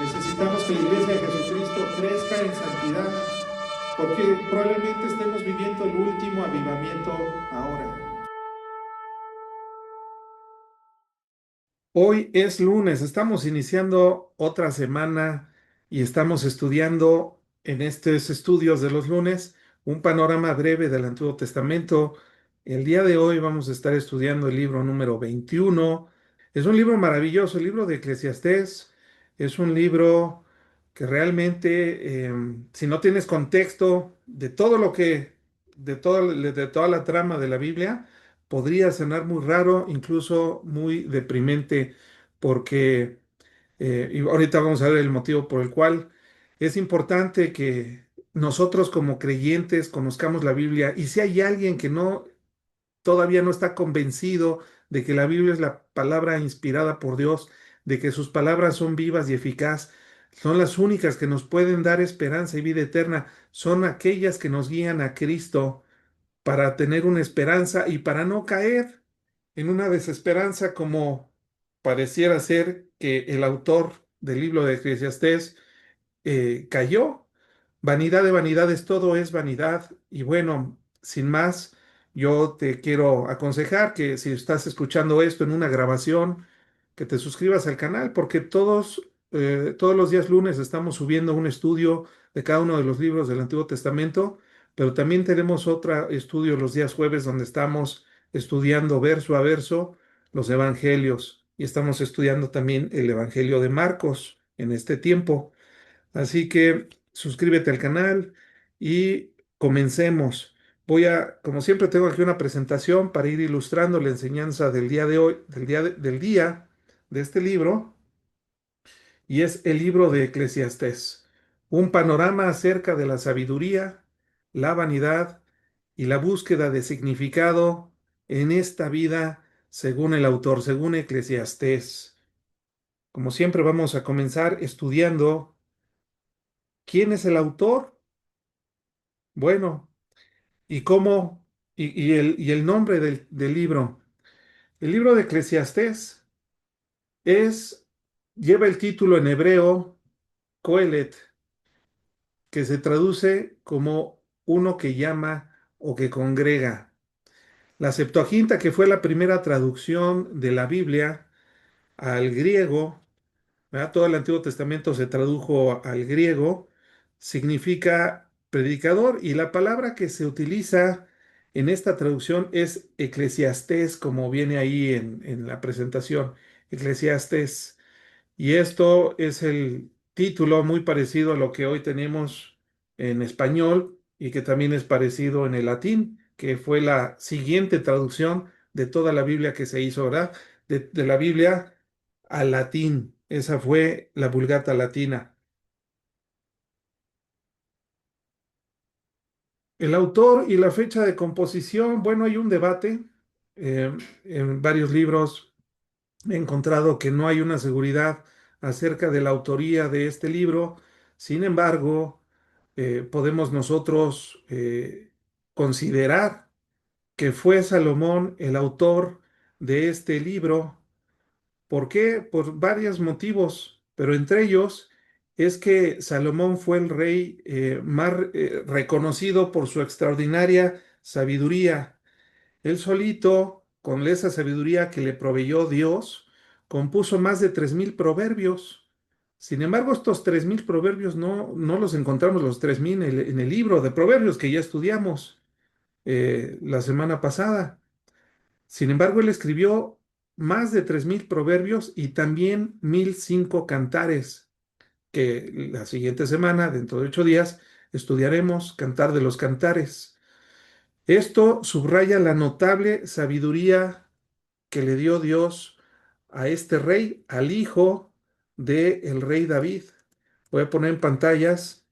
Necesitamos que la Iglesia de Jesucristo crezca en santidad, porque probablemente estemos viviendo el último avivamiento ahora. Hoy es lunes, estamos iniciando otra semana y estamos estudiando en estos estudios de los lunes un panorama breve del Antiguo Testamento. El día de hoy vamos a estar estudiando el libro número 21. Es un libro maravilloso, el libro de Eclesiastés. Es un libro que realmente, si no tienes contexto de todo lo que, de toda la trama de la Biblia, podría sonar muy raro, incluso muy deprimente, porque, y ahorita vamos a ver el motivo por el cual es importante que nosotros como creyentes conozcamos la Biblia, y si hay alguien que todavía no está convencido de que la Biblia es la palabra inspirada por Dios, de que sus palabras son vivas y eficaz, son las únicas que nos pueden dar esperanza y vida eterna, son aquellas que nos guían a Cristo para tener una esperanza y para no caer en una desesperanza como pareciera ser que el autor del libro de Eclesiastés cayó. Vanidad de vanidades, todo es vanidad. Y bueno, sin más, yo te quiero aconsejar que si estás escuchando esto en una grabación, que te suscribas al canal, porque todos los días lunes estamos subiendo un estudio de cada uno de los libros del Antiguo Testamento, pero también tenemos otro estudio los días jueves donde estamos estudiando verso a verso los evangelios y estamos estudiando también el Evangelio de Marcos en este tiempo. Así que suscríbete al canal y comencemos. Como siempre, tengo aquí una presentación para ir ilustrando la enseñanza del día de hoy, del día de este libro, y es el libro de Eclesiastés. Un panorama acerca de la sabiduría, la vanidad y la búsqueda de significado en esta vida, según el autor, según Eclesiastés. Como siempre, vamos a comenzar estudiando quién es el autor. Bueno, y cómo, y el nombre del libro. El libro de Eclesiastés es, lleva el título en hebreo, Coelet, que se traduce como uno que llama o que congrega. La Septuaginta, que fue la primera traducción de la Biblia al griego, ¿verdad? Todo el Antiguo Testamento se tradujo al griego, significa predicador, y la palabra que se utiliza en esta traducción es eclesiastés, como viene ahí en la presentación, eclesiastés. Y esto es el título muy parecido a lo que hoy tenemos en español y que también es parecido en el latín, que fue la siguiente traducción de toda la Biblia que se hizo, ¿verdad? De la Biblia al latín. Esa fue la Vulgata Latina. El autor y la fecha de composición, bueno, hay un debate. En varios libros he encontrado que no hay una seguridad acerca de la autoría de este libro. Sin embargo, podemos nosotros considerar que fue Salomón el autor de este libro. ¿Por qué? Por varios motivos, pero entre ellos es que Salomón fue el rey más reconocido por su extraordinaria sabiduría. Él solito, con esa sabiduría que le proveyó Dios, compuso más de 3,000 proverbios. Sin embargo, estos 3,000 proverbios no los encontramos los 3,000 en el libro de proverbios que ya estudiamos la semana pasada. Sin embargo, él escribió más de 3,000 proverbios y también 1,005 cantares, que la siguiente semana, dentro de 8 días, estudiaremos Cantar de los Cantares. Esto subraya la notable sabiduría que le dio Dios a este rey, al hijo del rey David. Voy a poner en pantallas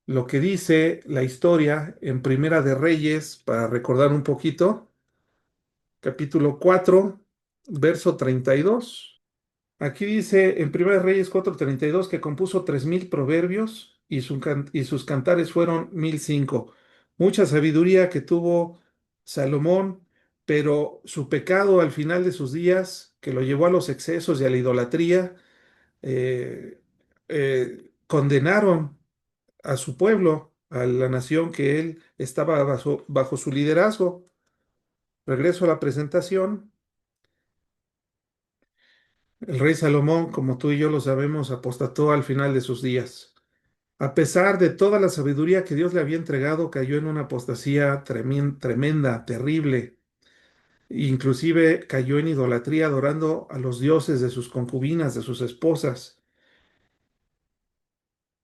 lo que dice la historia en Primera de Reyes para recordar un poquito, capítulo 4, verso 32. Aquí dice en Primera de Reyes 4:32 que compuso 3,000 proverbios y sus cantares fueron 1,005. Mucha sabiduría que tuvo Salomón, pero su pecado al final de sus días, que lo llevó a los excesos y a la idolatría, eh, condenaron a su pueblo, a la nación que él estaba bajo su liderazgo. Regreso a la presentación. El rey Salomón, como tú y yo lo sabemos, apostató al final de sus días. A pesar de toda la sabiduría que Dios le había entregado, cayó en una apostasía tremenda, terrible. Inclusive cayó en idolatría, adorando a los dioses de sus concubinas, de sus esposas.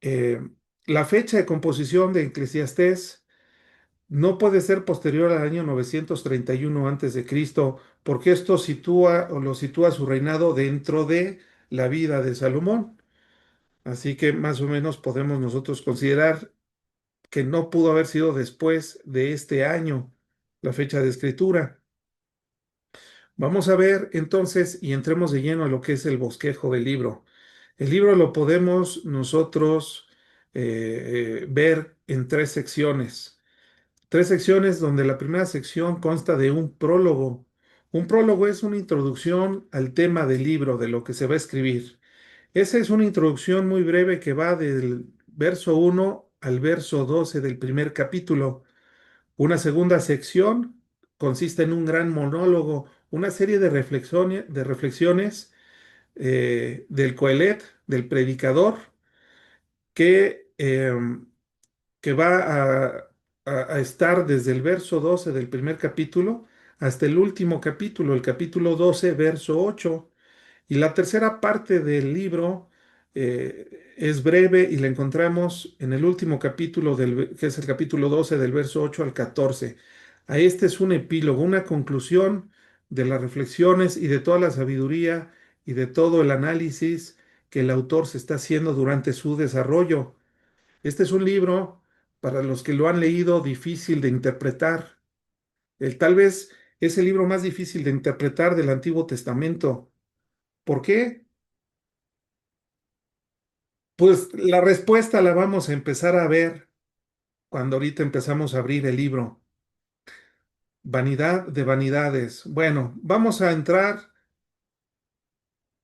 Eh, la fecha de composición de Eclesiastés no puede ser posterior al año 931 antes de Cristo, porque esto sitúa o lo sitúa su reinado dentro de la vida de Salomón. Así que más o menos podemos nosotros considerar que no pudo haber sido después de este año, la fecha de escritura. Vamos a ver entonces y entremos de lleno a lo que es el bosquejo del libro. El libro lo podemos nosotros ver en tres secciones. Tres secciones donde la primera sección consta de un prólogo. Un prólogo es una introducción al tema del libro, de lo que se va a escribir. Esa es una introducción muy breve que va del verso 1 al verso 12 del primer capítulo. Una segunda sección consiste en un gran monólogo, una serie de reflexiones del Coelet, del predicador, que, que va a estar desde el verso 12 del primer capítulo hasta el último capítulo, el capítulo 12, verso 8. Y la tercera parte del libro es breve y la encontramos en el último capítulo, que es el capítulo 12 del verso 8 al 14. A este es un epílogo, una conclusión de las reflexiones y de toda la sabiduría y de todo el análisis que el autor se está haciendo durante su desarrollo. Este es un libro, para los que lo han leído, difícil de interpretar. Tal vez es el libro más difícil de interpretar del Antiguo Testamento. ¿Por qué? Pues la respuesta la vamos a empezar a ver cuando ahorita empezamos a abrir el libro. Vanidad de vanidades. Bueno, vamos a entrar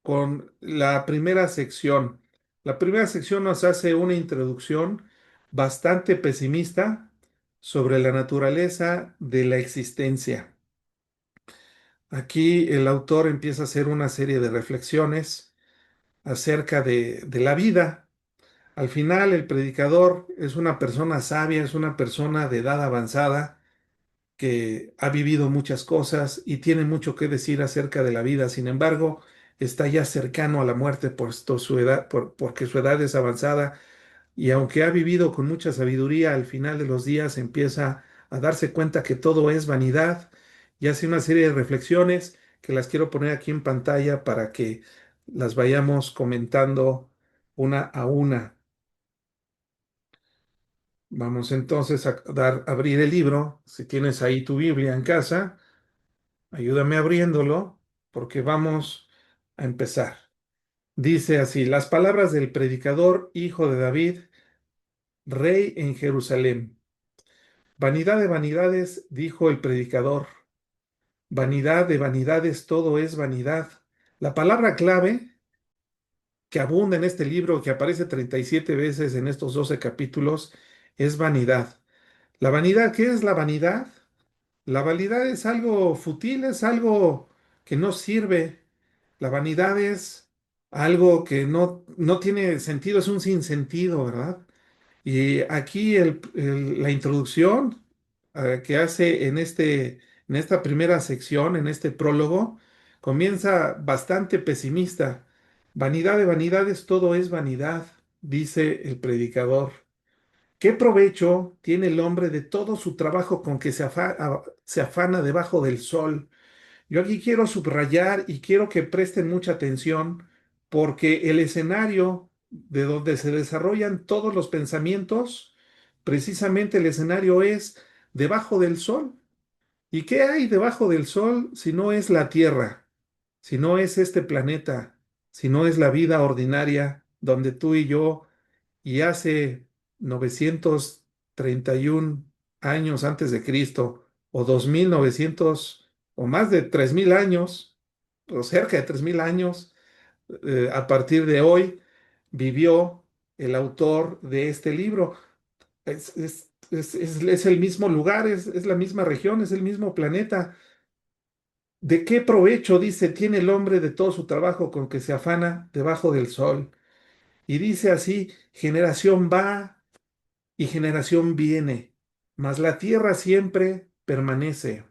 con la primera sección. La primera sección nos hace una introducción bastante pesimista sobre la naturaleza de la existencia. Aquí el autor empieza a hacer una serie de reflexiones acerca de la vida. Al final, el predicador es una persona sabia, es una persona de edad avanzada que ha vivido muchas cosas y tiene mucho que decir acerca de la vida. Sin embargo, está ya cercano a la muerte su edad, porque su edad es avanzada y aunque ha vivido con mucha sabiduría, al final de los días empieza a darse cuenta que todo es vanidad y hace una serie de reflexiones que las quiero poner aquí en pantalla para que las vayamos comentando una a una. Vamos entonces a abrir el libro. Si tienes ahí tu Biblia en casa, ayúdame abriéndolo porque vamos a empezar. Dice así, las palabras del predicador, hijo de David, rey en Jerusalén. Vanidad de vanidades, dijo el predicador. Vanidad de vanidades, todo es vanidad. La palabra clave que abunda en este libro, que aparece 37 veces en estos 12 capítulos, es vanidad. La vanidad, ¿qué es la vanidad? La vanidad es algo fútil, es algo que no sirve. La vanidad es algo que no tiene sentido, es un sinsentido, ¿verdad? Y aquí la introducción que hace en esta primera sección, en este prólogo, comienza bastante pesimista. Vanidad de vanidades, todo es vanidad, dice el predicador. ¿Qué provecho tiene el hombre de todo su trabajo con que se afana debajo del sol? Yo aquí quiero subrayar y quiero que presten mucha atención porque el escenario de donde se desarrollan todos los pensamientos, precisamente el escenario es debajo del sol. ¿Y qué hay debajo del sol si no es la Tierra, si no es este planeta, si no es la vida ordinaria donde tú y yo y hace 931 años antes de Cristo, o 2900 o más de 3000 años, o cerca de 3000 años, a partir de hoy, vivió el autor de este libro. Es el mismo lugar, es la misma región, es el mismo planeta. ¿De qué provecho, dice, tiene el hombre de todo su trabajo con que se afana debajo del sol? Y dice así, generación va y generación viene, mas la tierra siempre permanece.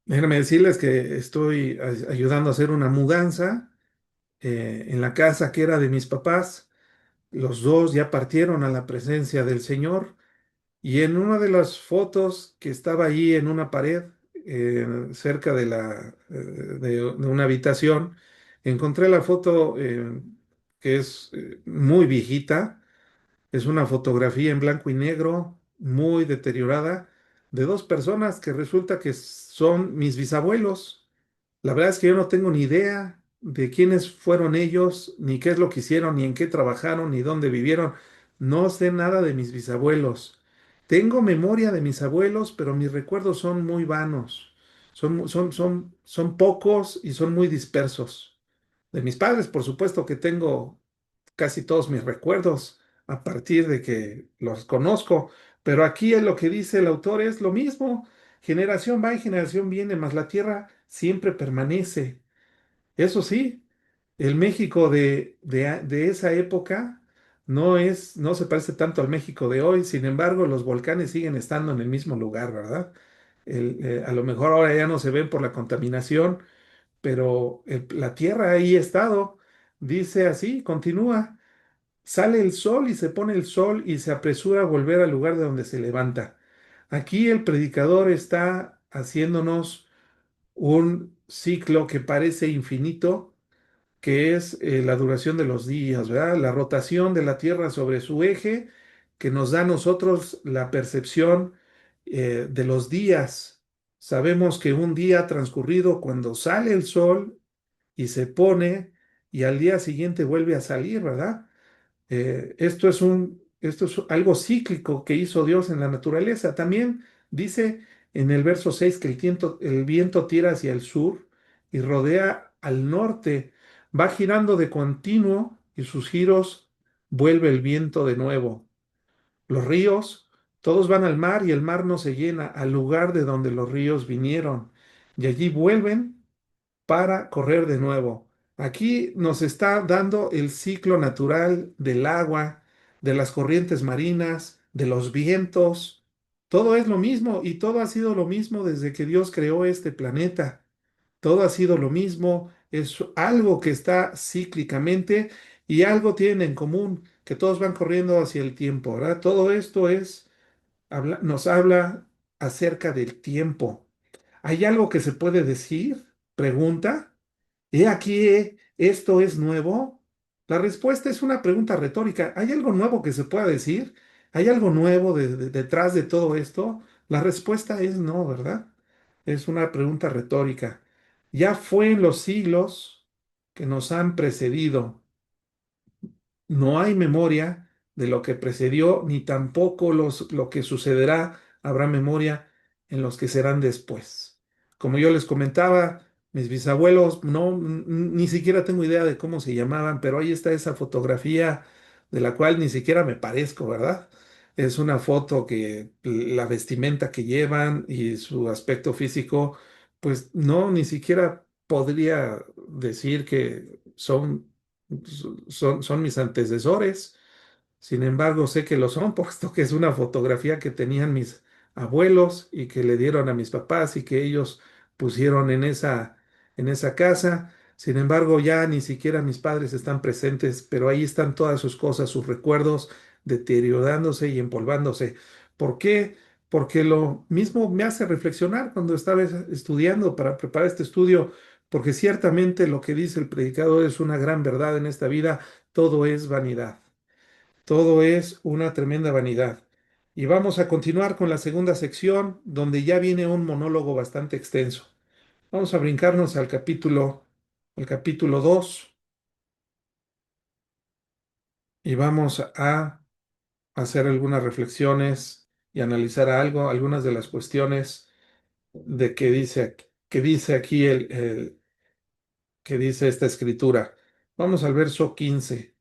Déjenme decirles que estoy ayudando a hacer una mudanza en la casa que era de mis papás. Los dos ya partieron a la presencia del Señor. Y en una de las fotos que estaba allí en una pared, cerca de de una habitación, encontré la foto que es muy viejita. Es una fotografía en blanco y negro, muy deteriorada, de dos personas que resulta que son mis bisabuelos. La verdad es que yo no tengo ni idea de quiénes fueron ellos, ni qué es lo que hicieron, ni en qué trabajaron, ni dónde vivieron. No sé nada de mis bisabuelos. Tengo memoria de mis abuelos, pero mis recuerdos son muy vanos. Son pocos y son muy dispersos. De mis padres, por supuesto que tengo casi todos mis recuerdos a partir de que los conozco, pero aquí lo que dice el autor es lo mismo. Generación va y generación viene, mas la tierra siempre permanece. Eso sí, el México de esa época no se parece tanto al México de hoy. Sin embargo, los volcanes siguen estando en el mismo lugar, ¿verdad? A lo mejor ahora ya no se ven por la contaminación, pero la tierra ahí ha estado. Dice así, continúa. Sale el sol y se pone el sol y se apresura a volver al lugar de donde se levanta. Aquí el predicador está haciéndonos un ciclo que parece infinito, que es la duración de los días, ¿verdad? La rotación de la Tierra sobre su eje, que nos da a nosotros la percepción de los días. Sabemos que un día transcurrido cuando sale el sol y se pone y al día siguiente vuelve a salir, ¿verdad? Esto es algo cíclico que hizo Dios en la naturaleza. También dice en el verso 6 que el viento tira hacia el sur y rodea al norte, va girando de continuo y sus giros vuelve el viento de nuevo. Los ríos, todos van al mar y el mar no se llena, al lugar de donde los ríos vinieron, y allí vuelven para correr de nuevo. Aquí nos está dando el ciclo natural del agua, de las corrientes marinas, de los vientos. Todo es lo mismo y todo ha sido lo mismo desde que Dios creó este planeta. Todo ha sido lo mismo, es algo que está cíclicamente y algo tienen en común, que todos van corriendo hacia el tiempo, ¿verdad? Todo esto nos habla acerca del tiempo. ¿Hay algo que se puede decir? Pregunta. He aquí, ¿esto es nuevo? La respuesta es una pregunta retórica. ¿Hay algo nuevo que se pueda decir? ¿Hay algo nuevo detrás de todo esto? La respuesta es no, ¿verdad? Es una pregunta retórica. Ya fue en los siglos que nos han precedido. No hay memoria de lo que precedió, ni tampoco lo que sucederá. Habrá memoria en los que serán después. Como yo les comentaba, mis bisabuelos, no, ni siquiera tengo idea de cómo se llamaban, pero ahí está esa fotografía de la cual ni siquiera me parezco, ¿verdad? Es una foto que la vestimenta que llevan y su aspecto físico, pues no, ni siquiera podría decir que son mis antecesores. Sin embargo, sé que lo son, puesto que es una fotografía que tenían mis abuelos y que le dieron a mis papás y que ellos pusieron en esa casa. Sin embargo, ya ni siquiera mis padres están presentes, pero ahí están todas sus cosas, sus recuerdos deteriorándose y empolvándose. ¿Por qué? Porque lo mismo me hace reflexionar cuando estaba estudiando para preparar este estudio, porque ciertamente lo que dice el predicador es una gran verdad en esta vida, todo es vanidad. Todo es una tremenda vanidad. Y vamos a continuar con la segunda sección, donde ya viene un monólogo bastante extenso. Vamos a brincarnos al capítulo 2 y vamos a hacer algunas reflexiones y analizar algunas de las cuestiones de que dice aquí que dice esta escritura. Vamos al verso 15.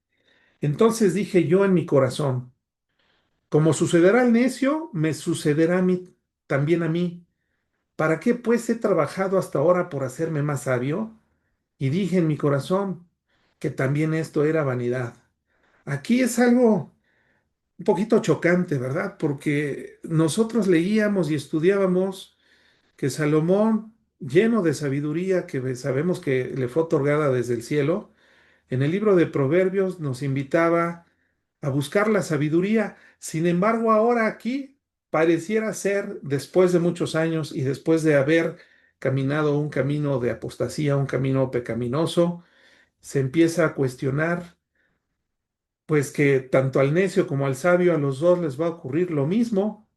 Entonces dije yo en mi corazón, como sucederá al necio, me sucederá a mí, también a mí. ¿Para qué pues he trabajado hasta ahora por hacerme más sabio? Y dije en mi corazón que también esto era vanidad. Aquí es algo un poquito chocante, ¿verdad? Porque nosotros leíamos y estudiábamos que Salomón, lleno de sabiduría que sabemos que le fue otorgada desde el cielo, en el libro de Proverbios nos invitaba a buscar la sabiduría. Sin embargo, ahora aquí pareciera ser, después de muchos años y después de haber caminado un camino de apostasía, un camino pecaminoso, se empieza a cuestionar, pues que tanto al necio como al sabio, a los dos les va a ocurrir lo mismo.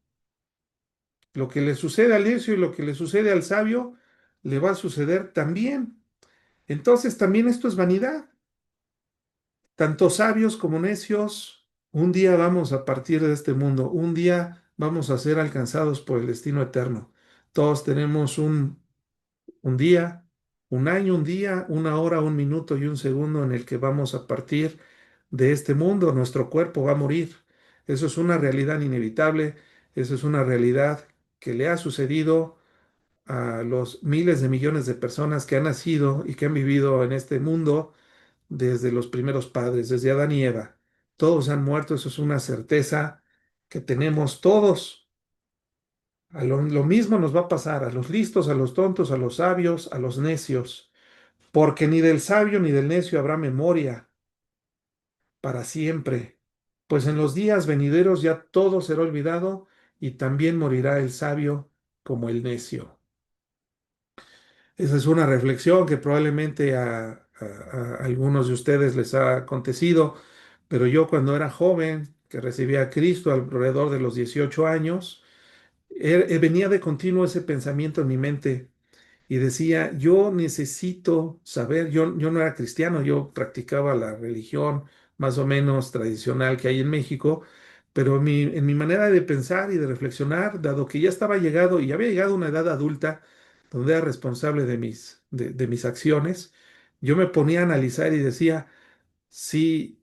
Lo que le sucede al necio y lo que le sucede al sabio, le va a suceder también. Entonces, también esto es vanidad. Tanto sabios como necios, un día vamos a partir de este mundo, un día vamos a ser alcanzados por el destino eterno. Todos tenemos un día, un año, un día, una hora, un minuto y un segundo en el que vamos a partir de este mundo. Nuestro cuerpo va a morir. Eso es una realidad inevitable, eso es una realidad que le ha sucedido a los miles de millones de personas que han nacido y que han vivido en este mundo desde los primeros padres, desde Adán y Eva. Todos han muerto, eso es una certeza que tenemos todos. Lo mismo nos va a pasar a los listos, a los tontos, a los sabios, a los necios, porque ni del sabio ni del necio habrá memoria para siempre, pues en los días venideros ya todo será olvidado y también morirá el sabio como el necio. Esa es una reflexión que probablemente a algunos de ustedes les ha acontecido, pero yo cuando era joven, que recibía a Cristo alrededor de los 18 años, venía de continuo ese pensamiento en mi mente y decía, yo necesito saber, yo no era cristiano, yo practicaba la religión más o menos tradicional que hay en México, pero en mi manera de pensar y de reflexionar, dado que ya estaba llegado y había llegado a una edad adulta donde era responsable de mis acciones, yo me ponía a analizar y decía, si,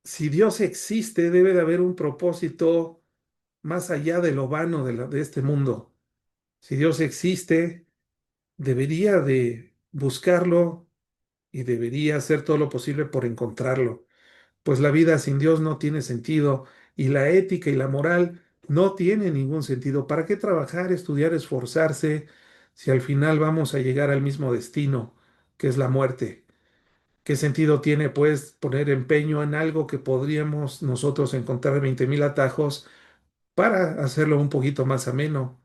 si Dios existe, debe de haber un propósito más allá de lo vano de este mundo. Si Dios existe, debería de buscarlo y debería hacer todo lo posible por encontrarlo, pues la vida sin Dios no tiene sentido y la ética y la moral no tienen ningún sentido. ¿Para qué trabajar, estudiar, esforzarse si al final vamos a llegar al mismo destino, que es la muerte? ¿Qué sentido tiene, pues, poner empeño en algo que podríamos nosotros encontrar 20,000 atajos para hacerlo un poquito más ameno?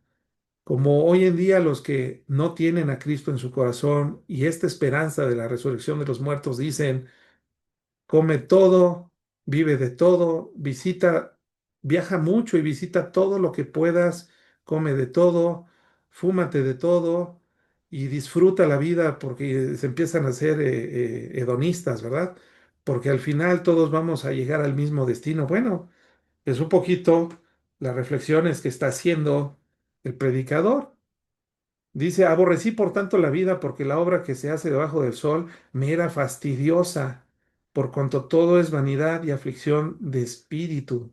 Como hoy en día los que no tienen a Cristo en su corazón y esta esperanza de la resurrección de los muertos dicen, come todo, vive de todo, visita, viaja mucho y visita todo lo que puedas, come de todo, fúmate de todo y disfruta la vida porque se empiezan a ser hedonistas, ¿verdad? Porque al final todos vamos a llegar al mismo destino. Bueno, es un poquito las reflexiones que está haciendo el predicador. Dice, aborrecí por tanto la vida porque la obra que se hace debajo del sol me era fastidiosa, por cuanto todo es vanidad y aflicción de espíritu.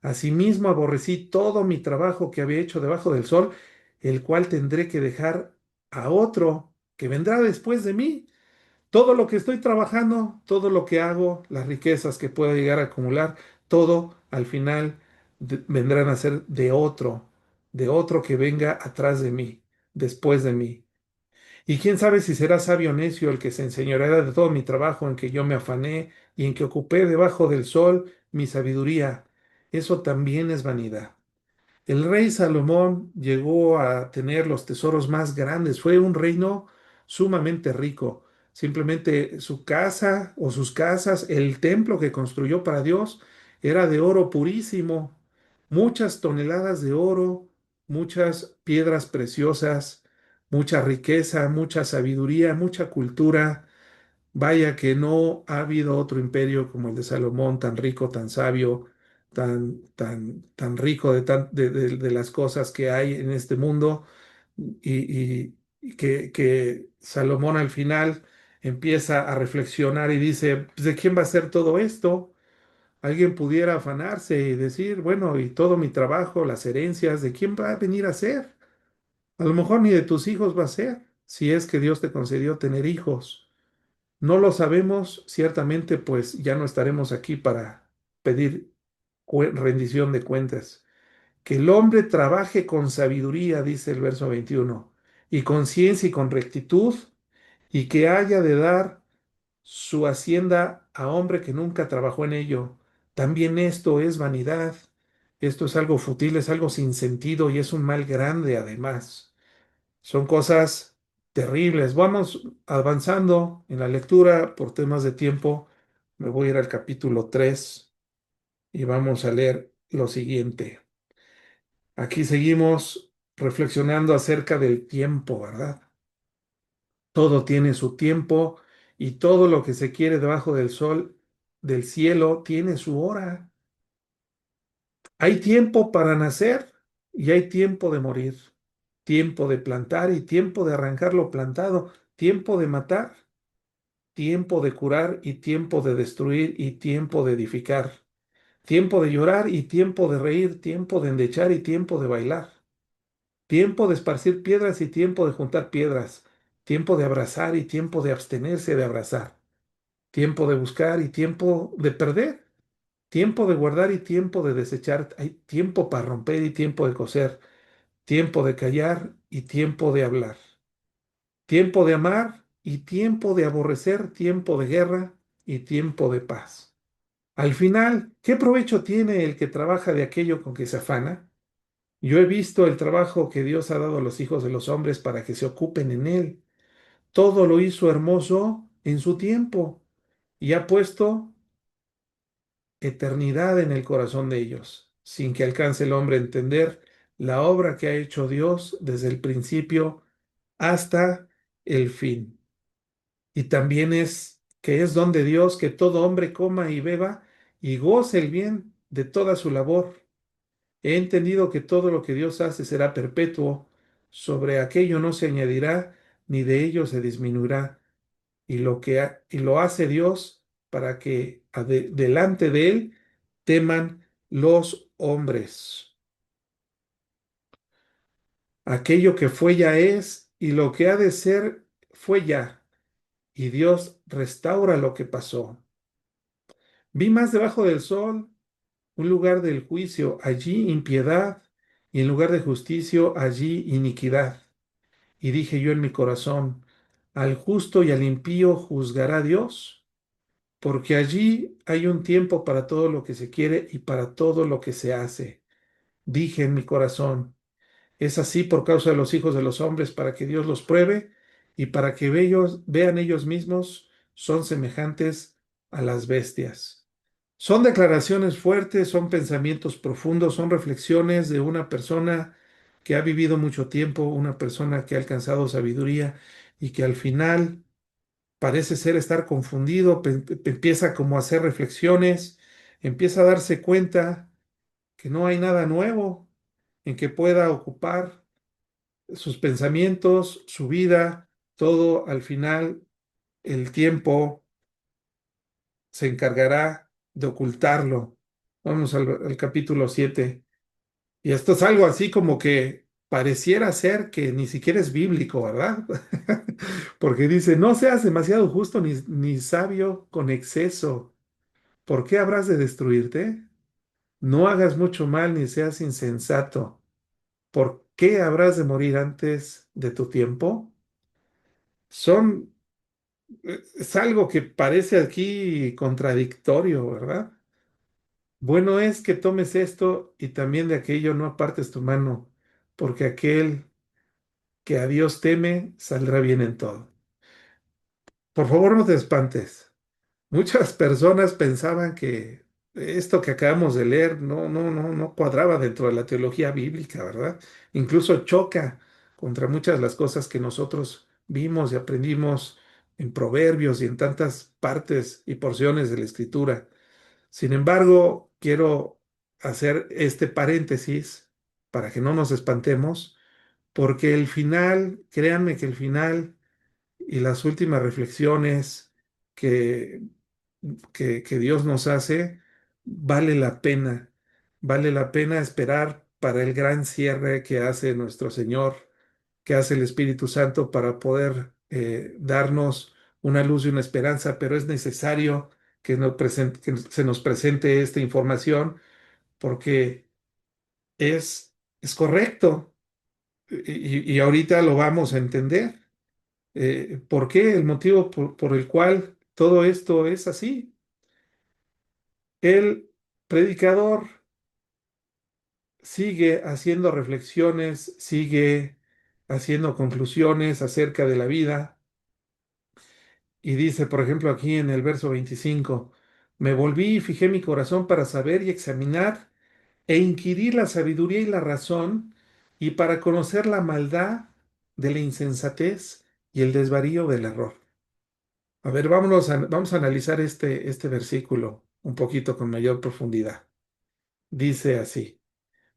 Asimismo aborrecí todo mi trabajo que había hecho debajo del sol, el cual tendré que dejar a otro que vendrá después de mí. Todo lo que estoy trabajando, todo lo que hago, las riquezas que pueda llegar a acumular, todo al final vendrán a ser de otro que venga atrás de mí, después de mí. Y quién sabe si será sabio o necio el que se enseñoreará de todo mi trabajo en que yo me afané y en que ocupé debajo del sol mi sabiduría. Eso también es vanidad. El rey Salomón llegó a tener los tesoros más grandes. Fue un reino sumamente rico. Simplemente su casa o sus casas, el templo que construyó para Dios, era de oro purísimo. Muchas toneladas de oro, muchas piedras preciosas, mucha riqueza, mucha sabiduría, mucha cultura. Vaya que no ha habido otro imperio como el de Salomón, tan rico, tan sabio, tan rico de las cosas que hay en este mundo y que Salomón al final empieza a reflexionar y dice, pues, ¿de quién va a ser todo esto? Alguien pudiera afanarse y decir, bueno, y todo mi trabajo, las herencias, ¿de quién va a venir a ser? A lo mejor ni de tus hijos va a ser, si es que Dios te concedió tener hijos. No lo sabemos, ciertamente, pues ya no estaremos aquí para pedir rendición de cuentas. Que el hombre trabaje con sabiduría, dice el verso 21, y con ciencia y con rectitud, y que haya de dar su hacienda a hombre que nunca trabajó en ello. También esto es vanidad, esto es algo fútil, es algo sin sentido y es un mal grande además. Son cosas terribles. Vamos avanzando en la lectura por temas de tiempo. Me voy a ir al capítulo 3 y vamos a leer lo siguiente. Aquí seguimos reflexionando acerca del tiempo, ¿verdad? Todo tiene su tiempo y todo lo que se quiere debajo del sol, del cielo, tiene su hora. Hay tiempo para nacer y hay tiempo de morir, tiempo de plantar y tiempo de arrancar lo plantado, tiempo de matar, tiempo de curar y tiempo de destruir y tiempo de edificar, tiempo de llorar y tiempo de reír, tiempo de endechar y tiempo de bailar, tiempo de esparcir piedras y tiempo de juntar piedras, tiempo de abrazar y tiempo de abstenerse de abrazar, tiempo de buscar y tiempo de perder, tiempo de guardar y tiempo de desechar, hay tiempo para romper y tiempo de coser, tiempo de callar y tiempo de hablar, tiempo de amar y tiempo de aborrecer, tiempo de guerra y tiempo de paz. Al final, ¿qué provecho tiene el que trabaja de aquello con que se afana? Yo he visto el trabajo que Dios ha dado a los hijos de los hombres para que se ocupen en él. Todo lo hizo hermoso en su tiempo y ha puesto eternidad en el corazón de ellos, sin que alcance el hombre a entender la obra que ha hecho Dios desde el principio hasta el fin. Y también es que es don de Dios que todo hombre coma y beba y goce el bien de toda su labor. He entendido que todo lo que Dios hace será perpetuo, sobre aquello no se añadirá, ni de ello se disminuirá, y lo hace Dios para que delante de él teman los hombres. Aquello que fue ya es, y lo que ha de ser fue ya, y Dios restaura lo que pasó. Vi más debajo del sol un lugar del juicio, allí impiedad, y en lugar de justicia, allí iniquidad. Y dije yo en mi corazón, al justo y al impío juzgará Dios, porque allí hay un tiempo para todo lo que se quiere y para todo lo que se hace. Dije en mi corazón, es así por causa de los hijos de los hombres, para que Dios los pruebe y para que vean ellos mismos, son semejantes a las bestias. Son declaraciones fuertes, son pensamientos profundos, son reflexiones de una persona que ha vivido mucho tiempo, una persona que ha alcanzado sabiduría y que al final parece ser estar confundido, empieza como a hacer reflexiones, empieza a darse cuenta que no hay nada nuevo en que pueda ocupar sus pensamientos, su vida, todo al final el tiempo se encargará de ocultarlo. Vamos al capítulo 7. Y esto es algo así como que pareciera ser que ni siquiera es bíblico, ¿verdad? Porque dice, no seas demasiado justo ni sabio con exceso. ¿Por qué habrás de destruirte? No hagas mucho mal ni seas insensato. ¿Por qué habrás de morir antes de tu tiempo? Son, es algo que parece aquí contradictorio, ¿verdad? Bueno es que tomes esto y también de aquello no apartes tu mano, porque aquel que a Dios teme saldrá bien en todo. Por favor, no te espantes. Muchas personas pensaban que esto que acabamos de leer no cuadraba dentro de la teología bíblica, ¿verdad? Incluso choca contra muchas de las cosas que nosotros vimos y aprendimos en Proverbios y en tantas partes y porciones de la Escritura. Sin embargo, quiero hacer este paréntesis para que no nos espantemos, porque el final, créanme que el final y las últimas reflexiones que, que Dios nos hace, vale la pena, vale la pena esperar para el gran cierre que hace nuestro Señor, que hace el Espíritu Santo para poder darnos una luz y una esperanza, pero es necesario que se nos presente esta información porque es correcto y ahorita lo vamos a entender. ¿Por qué? El motivo por el cual todo esto es así. El predicador sigue haciendo reflexiones, sigue haciendo conclusiones acerca de la vida y dice, por ejemplo, aquí en el verso 25, me volví y fijé mi corazón para saber y examinar e inquirir la sabiduría y la razón y para conocer la maldad de la insensatez y el desvarío del error. A ver, vamos a analizar este versículo un poquito con mayor profundidad. Dice así,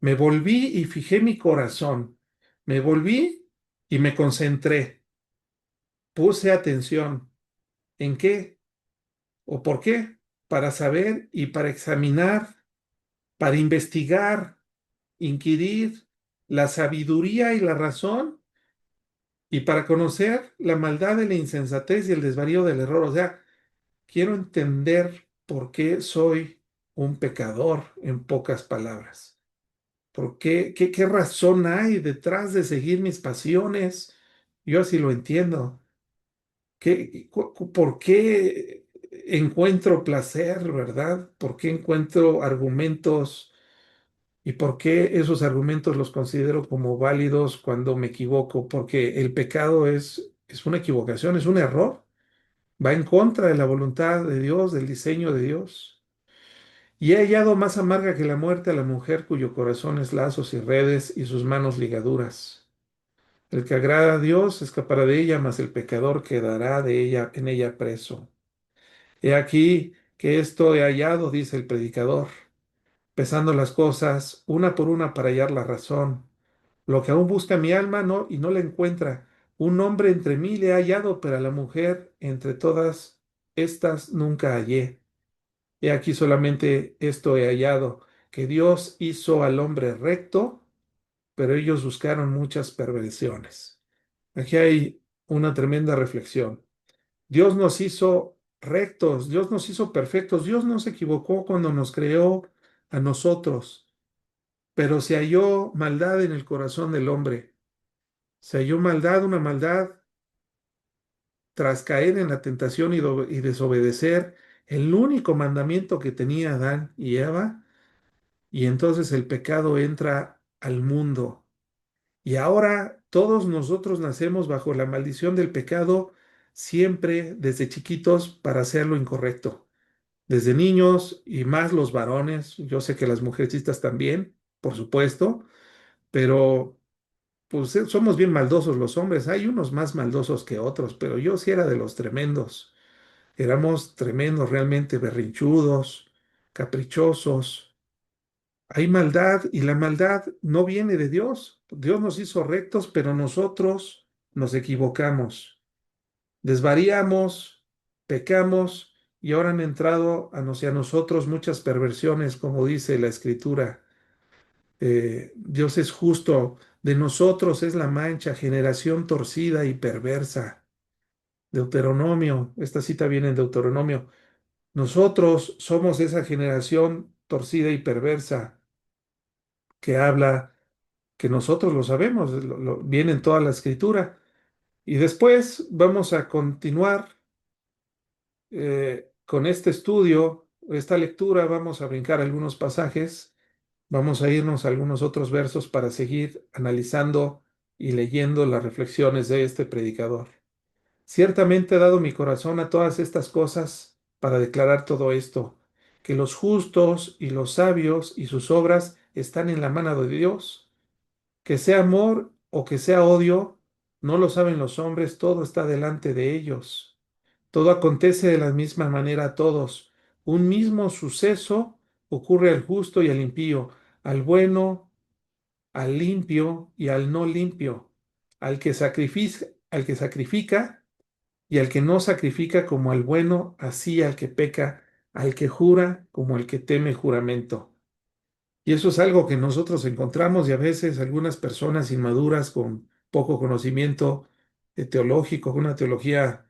me volví y fijé mi corazón, me volví y me concentré, puse atención. ¿En qué o por qué? Para saber y para examinar, para investigar, inquirir la sabiduría y la razón y para conocer la maldad de la insensatez y el desvarío del error. O sea, quiero entender por qué soy un pecador, en pocas palabras. ¿Por qué? ¿Qué razón hay detrás de seguir mis pasiones? Yo así lo entiendo. ¿Por qué encuentro placer, verdad? ¿Por qué encuentro argumentos y por qué esos argumentos los considero como válidos cuando me equivoco? Porque el pecado es una equivocación, es un error. Va en contra de la voluntad de Dios, del diseño de Dios. Y he hallado más amarga que la muerte a la mujer cuyo corazón es lazos y redes y sus manos ligaduras. El que agrada a Dios escapará de ella, mas el pecador quedará de ella en ella preso. He aquí que esto he hallado, dice el predicador, pesando las cosas una por una para hallar la razón. Lo que aún busca mi alma no y no la encuentra. Un hombre entre mí le he hallado, pero a la mujer entre todas estas nunca hallé. He aquí solamente esto he hallado, que Dios hizo al hombre recto, pero ellos buscaron muchas perversiones. Aquí hay una tremenda reflexión. Dios nos hizo rectos, Dios nos hizo perfectos, Dios no se equivocó cuando nos creó a nosotros, pero se halló maldad en el corazón del hombre. Se halló maldad, una maldad tras caer en la tentación y desobedecer el único mandamiento que tenía Adán y Eva. Y entonces el pecado entra al mundo. Y ahora todos nosotros nacemos bajo la maldición del pecado, siempre desde chiquitos para hacer lo incorrecto. Desde niños y más los varones. Yo sé que las mujercitas también, por supuesto, pero pues somos bien maldosos los hombres. Hay unos más maldosos que otros, pero yo sí era de los tremendos. Éramos tremendos, realmente berrinchudos, caprichosos. Hay maldad y la maldad no viene de Dios. Dios nos hizo rectos, pero nosotros nos equivocamos, desvariamos, pecamos y ahora han entrado hacia nosotros muchas perversiones, como dice la Escritura. Dios es justo, de nosotros es la mancha, generación torcida y perversa. Deuteronomio, esta cita viene en Deuteronomio. Nosotros somos esa generación torcida y perversa que habla que nosotros lo sabemos, viene en toda la escritura. Y después vamos a continuar con este estudio, esta lectura, vamos a brincar algunos pasajes, vamos a irnos a algunos otros versos para seguir analizando y leyendo las reflexiones de este predicador. Ciertamente he dado mi corazón a todas estas cosas para declarar todo esto, que los justos y los sabios y sus obras están en la mano de Dios. Que sea amor o que sea odio, no lo saben los hombres, todo está delante de ellos. Todo acontece de la misma manera a todos. Un mismo suceso ocurre al justo y al impío, al bueno, al limpio y al no limpio, al que sacrifica y al que no sacrifica como al bueno, así al que peca, al que jura como el que teme juramento. Y eso es algo que nosotros encontramos y a veces algunas personas inmaduras con poco conocimiento teológico, con una teología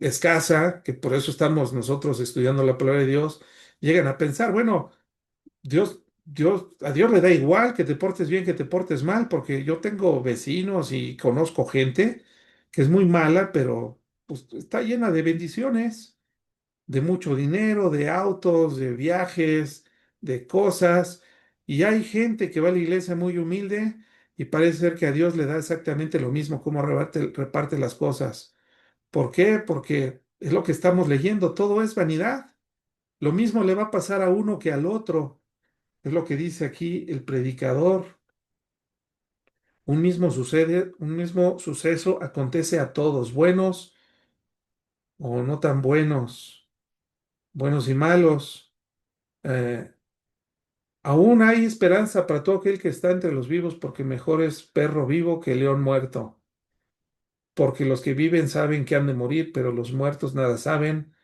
escasa, que por eso estamos nosotros estudiando la palabra de Dios, llegan a pensar, bueno, a Dios le da igual que te portes bien, que te portes mal, porque yo tengo vecinos y conozco gente que es muy mala, pero pues, está llena de bendiciones, de mucho dinero, de autos, de viajes, de cosas, y hay gente que va a la iglesia muy humilde y parece ser que a Dios le da exactamente lo mismo, cómo reparte las cosas. ¿Por qué? Porque es lo que estamos leyendo, todo es vanidad. Lo mismo le va a pasar a uno que al otro. Es lo que dice aquí el predicador. Un mismo suceso acontece a todos, buenos o no tan buenos, buenos y malos. Eh, Aún hay esperanza para todo aquel que está entre los vivos, porque mejor es perro vivo que león muerto. Porque los que viven saben que han de morir, pero los muertos nada saben,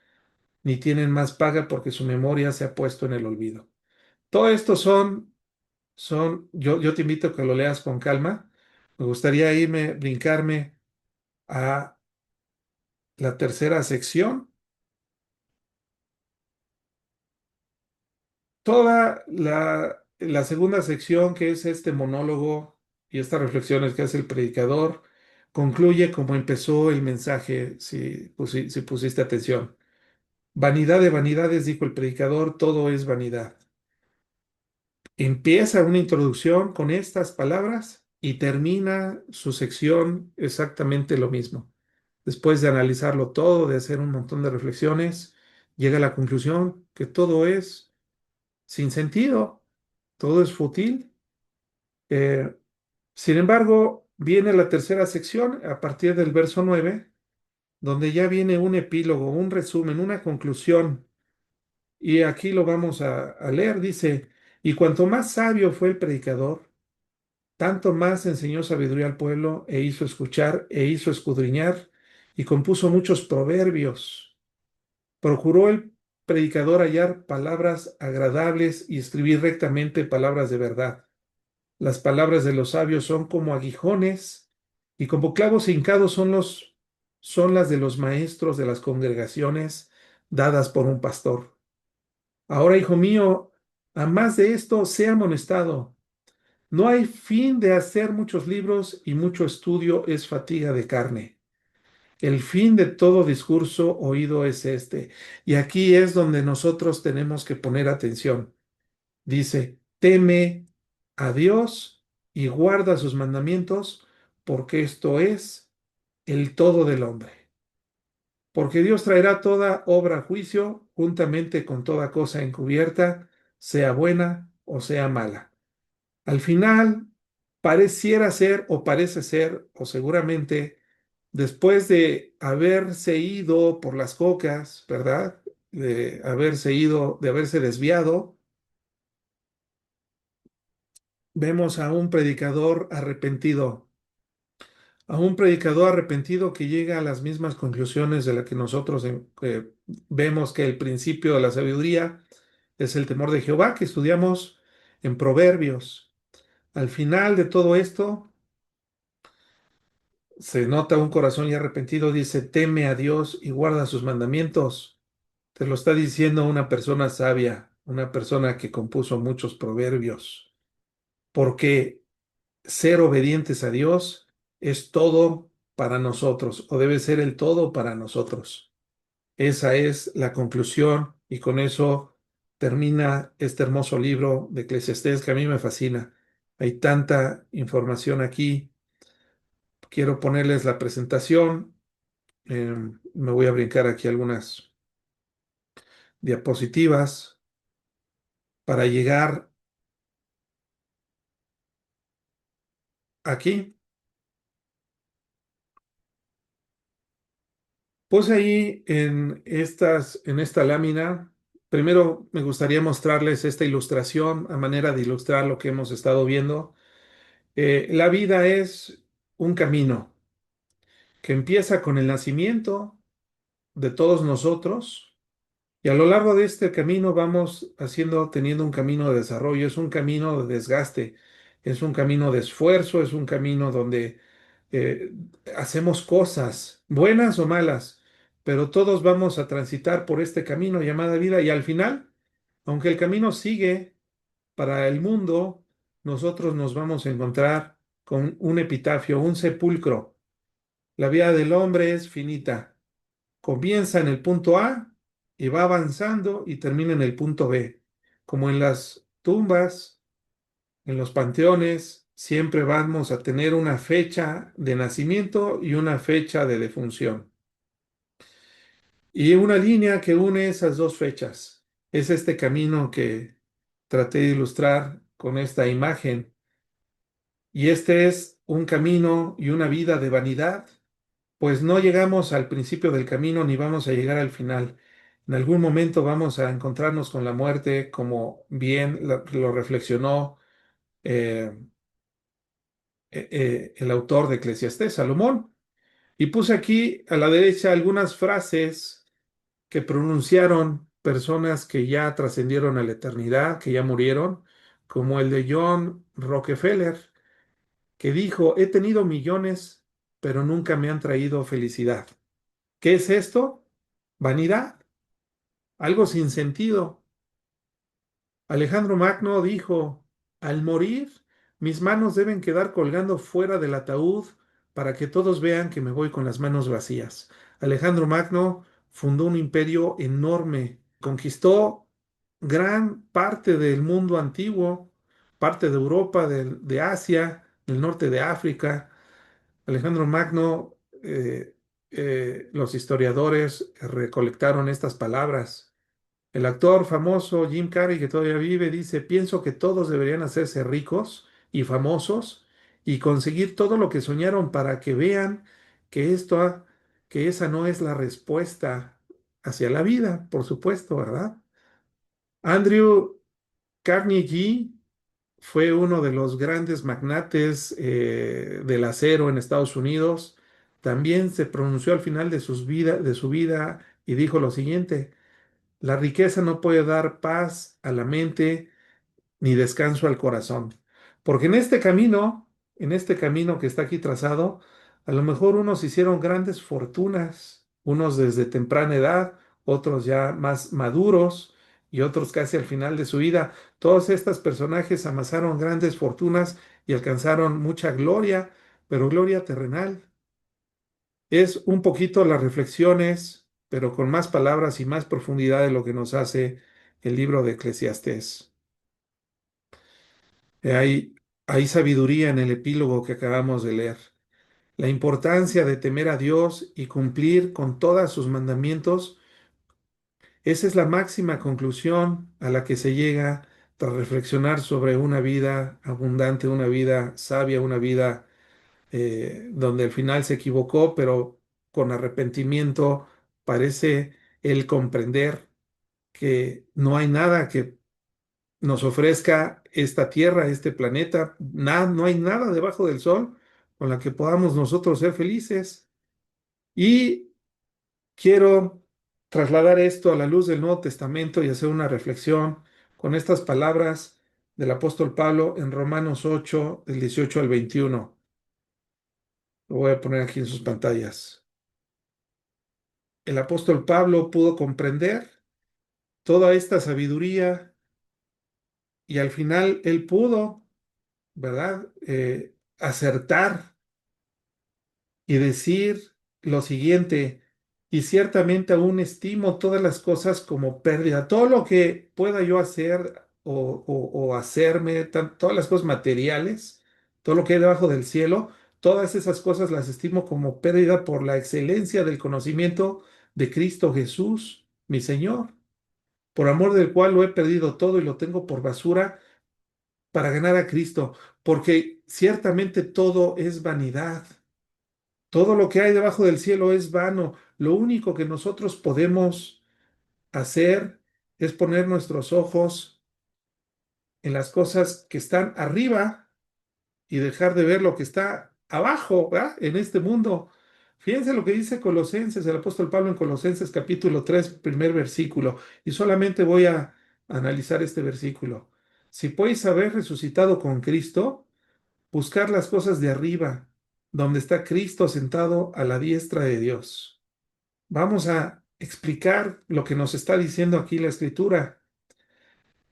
ni tienen más paga porque su memoria se ha puesto en el olvido. Todo esto yo te invito a que lo leas con calma. Me gustaría brincarme a la tercera sección. La segunda sección, que es este monólogo y estas reflexiones que hace el predicador, concluye como empezó el mensaje, si pusiste atención. Vanidad de vanidades, dijo el predicador, todo es vanidad. Empieza una introducción con estas palabras y termina su sección exactamente lo mismo. Después de analizarlo todo, de hacer un montón de reflexiones, llega a la conclusión que todo es sin sentido, todo es fútil. Eh, Sin embargo, viene la tercera sección a partir del verso 9, donde ya viene un epílogo, un resumen, una conclusión. Y aquí lo vamos a leer. Dice, y cuanto más sabio fue el predicador, tanto más enseñó sabiduría al pueblo e hizo escuchar e hizo escudriñar y compuso muchos proverbios. Procuró el predicador hallar palabras agradables y escribir rectamente palabras de verdad. Las palabras de los sabios son como aguijones y como clavos hincados son las de los maestros de las congregaciones dadas por un pastor. Ahora, hijo mío, a más de esto, sea amonestado. No hay fin de hacer muchos libros y mucho estudio es fatiga de carne. El fin de todo discurso oído es este. Y aquí es donde nosotros tenemos que poner atención. Dice, teme a Dios y guarda sus mandamientos, porque esto es el todo del hombre. Porque Dios traerá toda obra a juicio juntamente con toda cosa encubierta, sea buena o sea mala. Al final, pareciera ser o parece ser, o seguramente, después de haberse ido por las cocas, ¿verdad? De haberse ido, de haberse desviado, vemos a un predicador arrepentido que llega a las mismas conclusiones de las que nosotros vemos que el principio de la sabiduría es el temor de Jehová, que estudiamos en Proverbios. Al final de todo esto, se nota un corazón ya arrepentido, dice, teme a Dios y guarda sus mandamientos. Te lo está diciendo una persona sabia, una persona que compuso muchos proverbios, porque ser obedientes a Dios es todo para nosotros, o debe ser el todo para nosotros. Esa es la conclusión, y con eso termina este hermoso libro de Eclesiastés que a mí me fascina. Hay tanta información aquí. Quiero ponerles la presentación. Me voy a brincar aquí algunas diapositivas para llegar aquí. Puse ahí en esta lámina, primero me gustaría mostrarles esta ilustración a manera de ilustrar lo que hemos estado viendo. La vida es un camino que empieza con el nacimiento de todos nosotros. Y a lo largo de este camino vamos teniendo un camino de desarrollo, es un camino de desgaste, es un camino de esfuerzo, es un camino donde eh, hacemos cosas, buenas o malas, pero todos vamos a transitar por este camino llamado vida y al final, aunque el camino sigue para el mundo, nosotros nos vamos a encontrar con un epitafio, un sepulcro. La vida del hombre es finita. Comienza en el punto A y va avanzando y termina en el punto B. Como en las tumbas, en los panteones, siempre vamos a tener una fecha de nacimiento y una fecha de defunción. Y una línea que une esas dos fechas. Es este camino que traté de ilustrar con esta imagen. Y este es un camino y una vida de vanidad, pues no llegamos al principio del camino ni vamos a llegar al final. En algún momento vamos a encontrarnos con la muerte, como bien lo reflexionó eh, el autor de Eclesiastés, Salomón. Y puse aquí a la derecha algunas frases que pronunciaron personas que ya trascendieron a la eternidad, que ya murieron, como el de John Rockefeller, que dijo, he tenido millones, pero nunca me han traído felicidad. ¿Qué es esto? Vanidad, algo sin sentido. Alejandro Magno dijo, al morir, mis manos deben quedar colgando fuera del ataúd para que todos vean que me voy con las manos vacías. Alejandro Magno fundó un imperio enorme, conquistó gran parte del mundo antiguo, parte de Europa, de Asia, del norte de África. Alejandro Magno, los historiadores recolectaron estas palabras. El actor famoso Jim Carrey, que todavía vive, dice, pienso que todos deberían hacerse ricos y famosos y conseguir todo lo que soñaron para que vean que que esa no es la respuesta hacia la vida, por supuesto, ¿verdad? Andrew Carnegie fue uno de los grandes magnates del acero en Estados Unidos. También se pronunció al final de su vida y dijo lo siguiente: la riqueza no puede dar paz a la mente ni descanso al corazón. Porque en este camino que está aquí trazado, a lo mejor unos hicieron grandes fortunas, unos desde temprana edad, otros ya más maduros y otros casi al final de su vida. Todos estos personajes amasaron grandes fortunas y alcanzaron mucha gloria, pero gloria terrenal. Es un poquito las reflexiones, pero con más palabras y más profundidad de lo que nos hace el libro de Eclesiastés. Hay, hay sabiduría en el epílogo que acabamos de leer. La importancia de temer a Dios y cumplir con todos sus mandamientos, esa es la máxima conclusión a la que se llega tras reflexionar sobre una vida abundante, una vida sabia, una vida donde al final se equivocó, pero con arrepentimiento parece él comprender que no hay nada que nos ofrezca esta tierra, este planeta, nada, no hay nada debajo del sol con la que podamos nosotros ser felices. Y quiero trasladar esto a la luz del Nuevo Testamento y hacer una reflexión con estas palabras del apóstol Pablo en Romanos 8, del 18 al 21. Lo voy a poner aquí en sus pantallas. El apóstol Pablo pudo comprender toda esta sabiduría y al final él pudo, ¿verdad? Acertar y decir lo siguiente, y ciertamente aún estimo todas las cosas como pérdida, todo lo que pueda yo hacer o hacerme, todas las cosas materiales, todo lo que hay debajo del cielo, todas esas cosas las estimo como pérdida por la excelencia del conocimiento de Cristo Jesús, mi Señor, por amor del cual lo he perdido todo y lo tengo por basura para ganar a Cristo, porque ciertamente todo es vanidad. Todo lo que hay debajo del cielo es vano. Lo único que nosotros podemos hacer es poner nuestros ojos en las cosas que están arriba y dejar de ver lo que está abajo, ¿verdad? En este mundo. Fíjense lo que dice Colosenses, el apóstol Pablo en Colosenses capítulo 3 primer versículo, y solamente voy a analizar este versículo. Si podéis haber resucitado con Cristo, buscar las cosas de arriba, donde está Cristo sentado a la diestra de Dios. Vamos a explicar lo que nos está diciendo aquí la Escritura.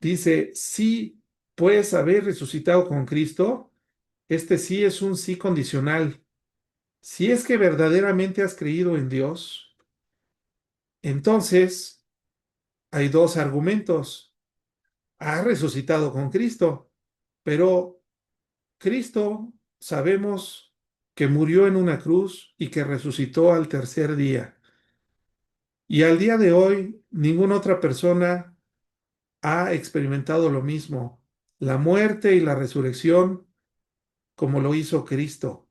Dice, si puedes haber resucitado con Cristo, este sí es un sí condicional. Si es que verdaderamente has creído en Dios, entonces hay dos argumentos. Has resucitado con Cristo, pero Cristo sabemos que murió en una cruz y que resucitó al tercer día. Y al día de hoy, ninguna otra persona ha experimentado lo mismo, la muerte y la resurrección, como lo hizo Cristo.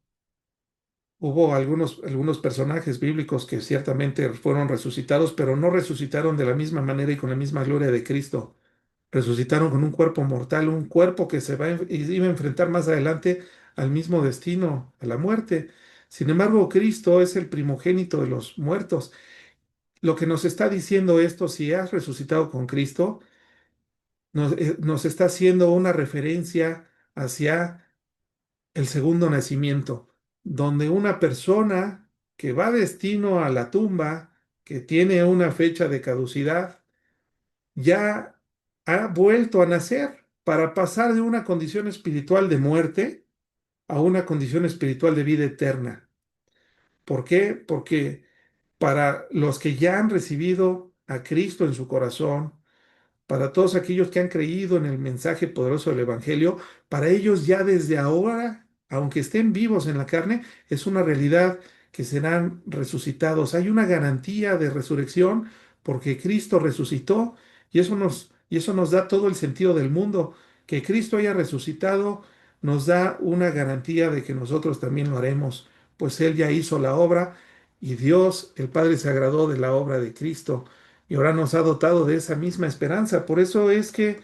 Hubo algunos personajes bíblicos que ciertamente fueron resucitados, pero no resucitaron de la misma manera y con la misma gloria de Cristo. Resucitaron con un cuerpo mortal, un cuerpo que iba a enfrentar más adelante al mismo destino, a la muerte. Sin embargo, Cristo es el primogénito de los muertos. Lo que nos está diciendo esto, si has resucitado con Cristo, nos está haciendo una referencia hacia el segundo nacimiento, donde una persona que va destino a la tumba, que tiene una fecha de caducidad, ya ha vuelto a nacer para pasar de una condición espiritual de muerte a una condición espiritual de vida eterna. ¿Por qué? Porque para los que ya han recibido a Cristo en su corazón, para todos aquellos que han creído en el mensaje poderoso del Evangelio, para ellos ya desde ahora, aunque estén vivos en la carne, es una realidad que serán resucitados. Hay una garantía de resurrección porque Cristo resucitó y eso nos da todo el sentido del mundo. Que Cristo haya resucitado nos da una garantía de que nosotros también lo haremos, pues Él ya hizo la obra y Dios, el Padre, se agradó de la obra de Cristo y ahora nos ha dotado de esa misma esperanza. Por eso es que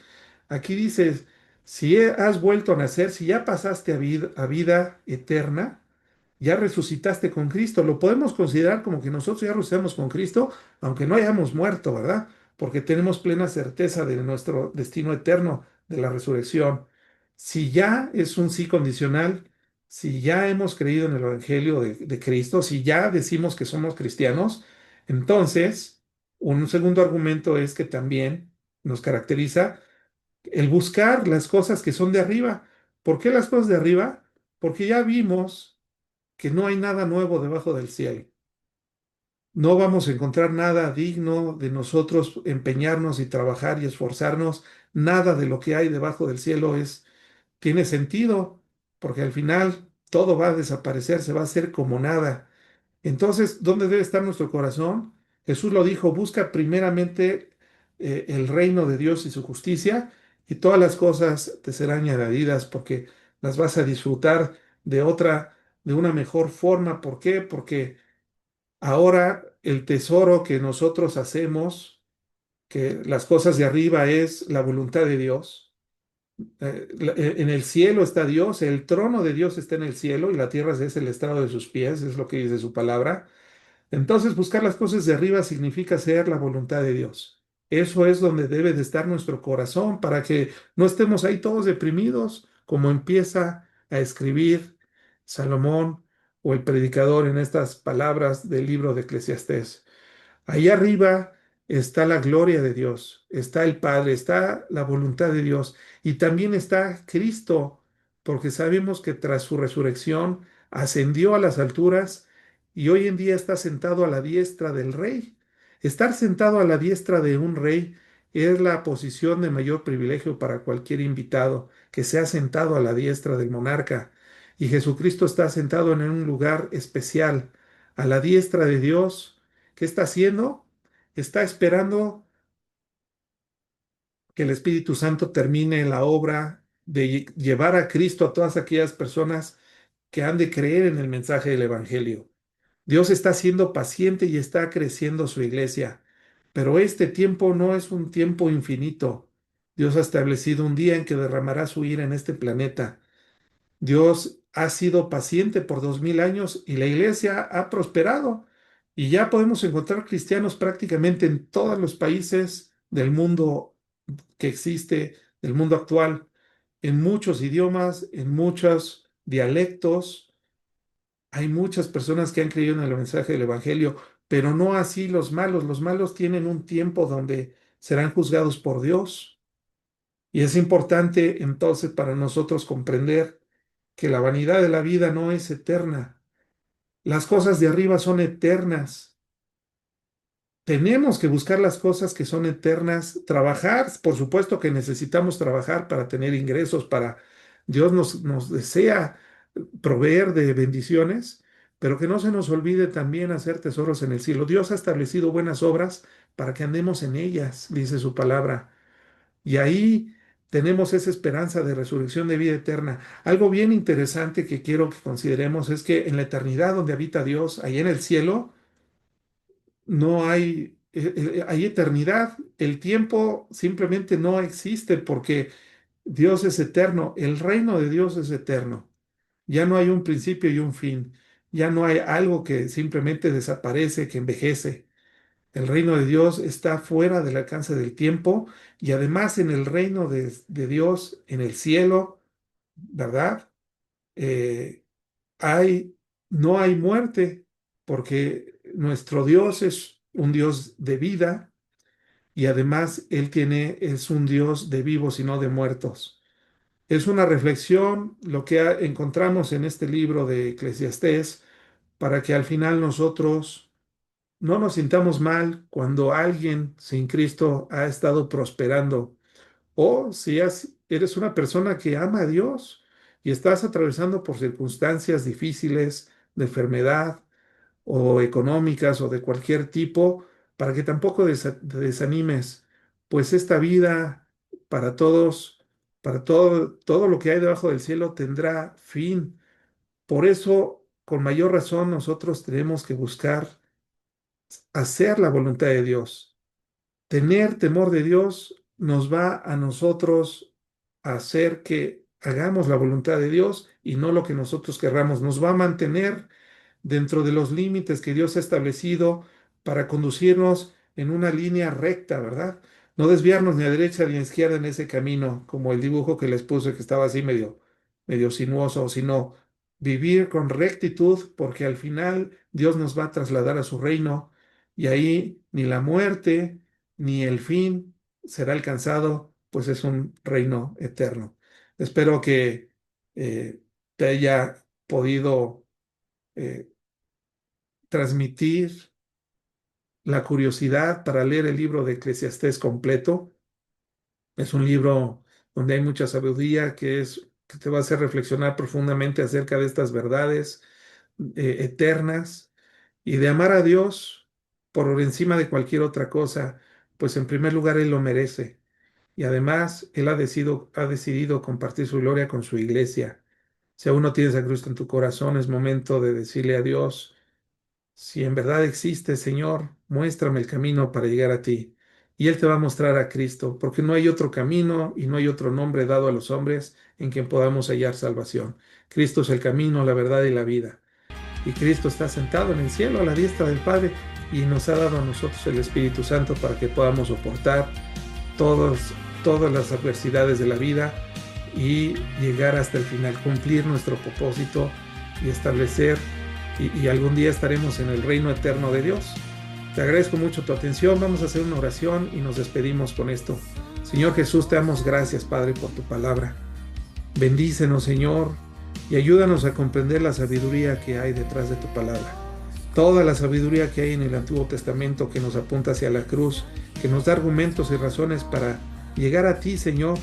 aquí dices, si has vuelto a nacer, si ya pasaste a vida eterna, ya resucitaste con Cristo. Lo podemos considerar como que nosotros ya resucitamos con Cristo, aunque no hayamos muerto, ¿verdad? Porque tenemos plena certeza de nuestro destino eterno, de la resurrección. Si ya es un sí condicional, si ya hemos creído en el Evangelio de Cristo, si ya decimos que somos cristianos, entonces un segundo argumento es que también nos caracteriza el buscar las cosas que son de arriba. ¿Por qué las cosas de arriba? Porque ya vimos que no hay nada nuevo debajo del cielo. No vamos a encontrar nada digno de nosotros empeñarnos y trabajar y esforzarnos. Nada de lo que hay debajo del cielo tiene sentido, porque al final todo va a desaparecer, se va a hacer como nada. Entonces, ¿dónde debe estar nuestro corazón? Jesús lo dijo, busca primeramente el reino de Dios y su justicia, y todas las cosas te serán añadidas porque las vas a disfrutar de de una mejor forma. ¿Por qué? Porque ahora el tesoro que nosotros hacemos, que las cosas de arriba es la voluntad de Dios. En el cielo está Dios, el trono de Dios está en el cielo y la tierra es el estrado de sus pies, es lo que dice su palabra. Entonces, buscar las cosas de arriba significa hacer la voluntad de Dios. Eso es donde debe de estar nuestro corazón para que no estemos ahí todos deprimidos, como empieza a escribir Salomón o el predicador en estas palabras del libro de Eclesiastés. Ahí arriba está la gloria de Dios, está el Padre, está la voluntad de Dios y también está Cristo, porque sabemos que tras su resurrección ascendió a las alturas y hoy en día está sentado a la diestra del Rey. Estar sentado a la diestra de un rey es la posición de mayor privilegio para cualquier invitado que sea sentado a la diestra del monarca. Y Jesucristo está sentado en un lugar especial, a la diestra de Dios. ¿Qué está haciendo? Está esperando que el Espíritu Santo termine la obra de llevar a Cristo a todas aquellas personas que han de creer en el mensaje del Evangelio. Dios está siendo paciente y está creciendo su iglesia, pero este tiempo no es un tiempo infinito. Dios ha establecido un día en que derramará su ira en este planeta. Dios ha sido paciente por 2000 años y la iglesia ha prosperado. Y ya podemos encontrar cristianos prácticamente en todos los países del mundo que existe, del mundo actual, en muchos idiomas, en muchos dialectos. Hay muchas personas que han creído en el mensaje del Evangelio, pero no así los malos. Los malos tienen un tiempo donde serán juzgados por Dios. Y es importante entonces para nosotros comprender que la vanidad de la vida no es eterna. Las cosas de arriba son eternas. Tenemos que buscar las cosas que son eternas, trabajar, por supuesto que necesitamos trabajar para tener ingresos, para Dios nos desea proveer de bendiciones, pero que no se nos olvide también hacer tesoros en el cielo. Dios ha establecido buenas obras para que andemos en ellas, dice su palabra. Y ahí tenemos esa esperanza de resurrección de vida eterna. Algo bien interesante que quiero que consideremos es que en la eternidad donde habita Dios, ahí en el cielo, no hay, hay eternidad. El tiempo simplemente no existe porque Dios es eterno. El reino de Dios es eterno. Ya no hay un principio y un fin. Ya no hay algo que simplemente desaparece, que envejece. El reino de Dios está fuera del alcance del tiempo y además en el reino de Dios, en el cielo, ¿verdad? Eh, hay, no hay muerte porque nuestro Dios es un Dios de vida y además es un Dios de vivos y no de muertos. Es una reflexión lo que encontramos en este libro de Eclesiastés para que al final nosotros no nos sintamos mal cuando alguien sin Cristo ha estado prosperando o si eres una persona que ama a Dios y estás atravesando por circunstancias difíciles de enfermedad o económicas o de cualquier tipo, para que tampoco te desanimes, pues esta vida para todos, para todo lo que hay debajo del cielo tendrá fin. Por eso, con mayor razón, nosotros tenemos que buscar hacer la voluntad de Dios. Tener temor de Dios nos va a nosotros a hacer que hagamos la voluntad de Dios y no lo que nosotros querramos. Nos va a mantener dentro de los límites que Dios ha establecido para conducirnos en una línea recta, ¿verdad? No desviarnos ni a derecha ni a izquierda en ese camino, como el dibujo que les puse que estaba así medio sinuoso, sino vivir con rectitud, porque al final Dios nos va a trasladar a su reino y ahí ni la muerte ni el fin será alcanzado, pues es un reino eterno. Espero que te haya podido eh, transmitir la curiosidad para leer el libro de Eclesiastés completo. Es un libro donde hay mucha sabiduría que te va a hacer reflexionar profundamente acerca de estas verdades eternas y de amar a Dios por encima de cualquier otra cosa, pues en primer lugar Él lo merece. Y además Él ha decidido compartir su gloria con su iglesia. Si aún no tienes a Cristo en tu corazón, es momento de decirle a Dios, si en verdad existe, Señor, muéstrame el camino para llegar a ti. Y Él te va a mostrar a Cristo, porque no hay otro camino y no hay otro nombre dado a los hombres en quien podamos hallar salvación. Cristo es el camino, la verdad y la vida. Y Cristo está sentado en el cielo a la diestra del Padre y nos ha dado a nosotros el Espíritu Santo para que podamos soportar todas las adversidades de la vida y llegar hasta el final, cumplir nuestro propósito y establecer y algún día estaremos en el reino eterno de Dios. Te agradezco mucho tu atención. Vamos a hacer una oración y nos despedimos con esto. Señor Jesús, te damos gracias, Padre, por tu palabra. Bendícenos, Señor, y ayúdanos a comprender la sabiduría que hay detrás de tu palabra. Toda la sabiduría que hay en el Antiguo Testamento que nos apunta hacia la cruz, que nos da argumentos y razones para llegar a ti, Señor.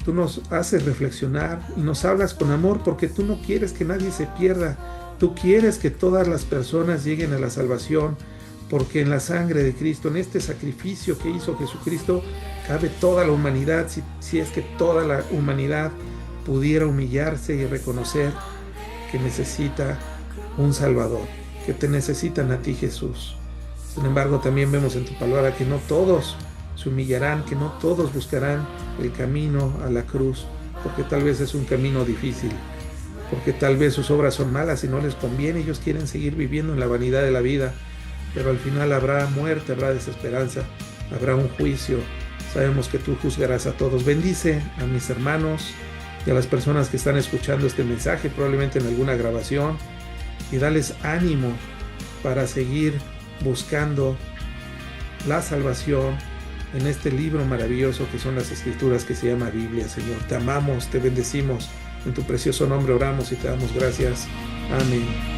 Tú nos haces reflexionar y nos hablas con amor porque tú no quieres que nadie se pierda. Tú quieres que todas las personas lleguen a la salvación, porque en la sangre de Cristo, en este sacrificio que hizo Jesucristo, cabe toda la humanidad, si es que toda la humanidad pudiera humillarse y reconocer que necesita un Salvador, que te necesitan a ti, Jesús. Sin embargo, también vemos en tu palabra que no todos se humillarán, que no todos buscarán el camino a la cruz, porque tal vez es un camino difícil. porque tal vez sus obras son malas y no les conviene, ellos quieren seguir viviendo en la vanidad de la vida, pero al final habrá muerte, habrá desesperanza, habrá un juicio. Sabemos que tú juzgarás a todos. Bendice a mis hermanos y a las personas que están escuchando este mensaje, probablemente en alguna grabación, y dales ánimo para seguir buscando la salvación en este libro maravilloso que son las Escrituras, que se llama Biblia. Señor, te amamos, te bendecimos, en tu precioso nombre oramos y te damos gracias. Amén.